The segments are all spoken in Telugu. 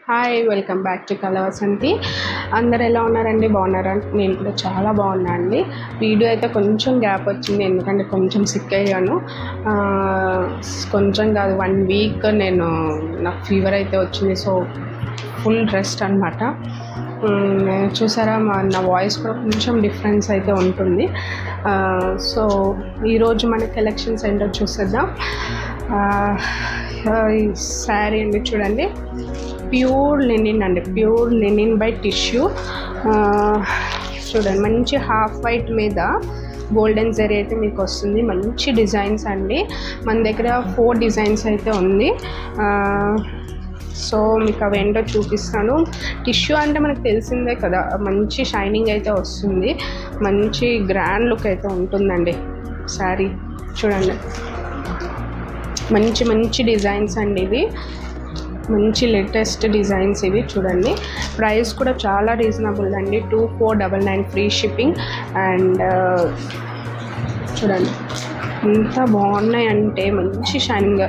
హాయ్ వెల్కమ్ బ్యాక్ టు కళా వసంతి. అందరు ఎలా ఉన్నారండి? బాగున్నారా? నేను కూడా చాలా బాగున్నా అండి. వీడియో అయితే కొంచెం గ్యాప్ వచ్చింది, ఎందుకంటే కొంచెం సిక్ అయ్యాను. కొంచెం కాదు, 1 వీక్ నాకు ఫీవర్ అయితే వచ్చింది. సో ఫుల్ రెస్ట్ అనమాట. చూసారా, నా వాయిస్ కూడా కొంచెం డిఫరెన్స్ అయితే ఉంటుంది. సో ఈరోజు మన కలెక్షన్స్ ఏంటో చూసేద్దాం. ఈ శారీ అండి, చూడండి, ప్యూర్ లెనిన్ అండి, ప్యూర్ లెనిన్ బై టిష్యూ. చూడండి, మంచి హాఫ్ వైట్ మీద గోల్డెన్ జరీ అయితే మీకు వస్తుంది. మంచి డిజైన్స్ అండి, మన దగ్గర 4 డిజైన్స్ అయితే ఉంది. సో మీకు అవి ఏంటో చూపిస్తాను. టిష్యూ అంటే మనకు తెలిసిందే కదా, మంచి షైనింగ్ అయితే వస్తుంది, మంచి గ్రాండ్ లుక్ అయితే ఉంటుందండి శారీ. చూడండి, మంచి మంచి డిజైన్స్ అండి, ఇవి మంచి లేటెస్ట్ డిజైన్స్ ఇవి. చూడండి, ప్రైస్ కూడా చాలా రీజనబుల్ అండి, 2499 ఫ్రీ షిప్పింగ్. అండ్ చూడండి ఎంత బాగున్నాయి అంటే, మంచి షైనింగ్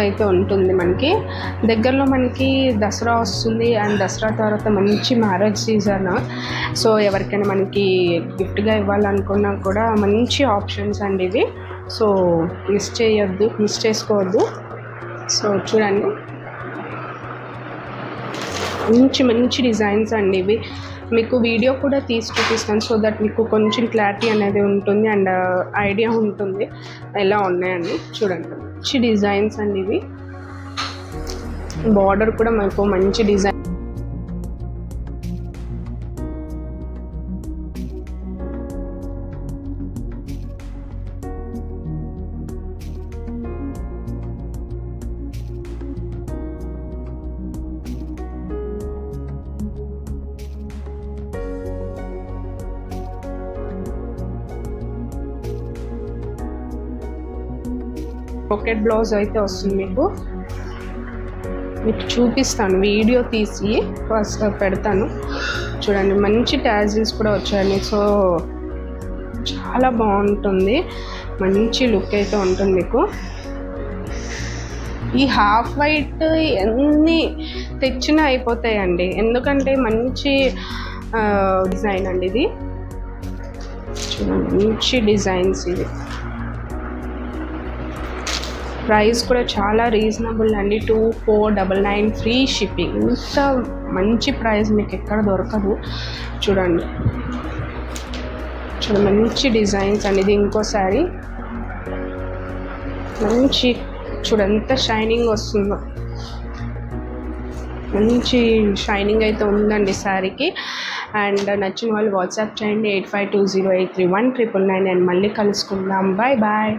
అయితే ఉంటుంది. మనకి దగ్గరలో మనకి దసరా వస్తుంది, అండ్ దసరా తర్వాత మంచి మ్యారేజ్ సీజన్. సో ఎవరికైనా మనకి గిఫ్ట్గా ఇవ్వాలనుకున్నా కూడా మంచి ఆప్షన్స్ అండి ఇవి. సో మిస్ చేసుకోవద్దు. సో చూడండి, మంచి మంచి డిజైన్స్ అండి ఇవి. మీకు వీడియో కూడా తీసి చూపిస్తాను, సో దట్ మీకు కొంచెం క్లారిటీ అనేది ఉంటుంది అండ్ ఐడియా ఉంటుంది ఎలా ఉన్నాయండి. చూడండి, మంచి డిజైన్స్ అండి ఇవి. బార్డర్ కూడా మనకు మంచి డిజైన్. పాకెట్ బ్లౌజ్ అయితే వస్తుంది. మీకు చూపిస్తాను, వీడియో తీసి ఫస్ట్ పెడతాను. చూడండి, మంచి టాజిల్స్ కూడా వచ్చాయండి. సో చాలా బాగుంటుంది, మంచి లుక్ అయితే ఉంటుంది మీకు. ఈ హాఫ్ వైట్ ఎన్ని తెచ్చినా అయిపోతాయండి, ఎందుకంటే మంచి డిజైన్ అండి ఇది. చూడండి, మంచి డిజైన్స్ ఇవి. ప్రైస్ కూడా చాలా రీజనబుల్ అండి, 2499 ఫ్రీ షిప్పింగ్. ఇంత మంచి ప్రైస్ మీకు ఎక్కడ దొరకదు. చూడండి, మంచి డిజైన్స్ అండి. ఇది ఇంకో శారీ, మంచి చూడండి ఎంత షైనింగ్ వస్తుందో, మంచి షైనింగ్ అయితే ఉందండి శారీకి. అండ్ నచ్చిన వాళ్ళు వాట్సాప్ చేయండి 8520831999. అండ్ మళ్ళీ కలుసుకుందాం. Bye bye.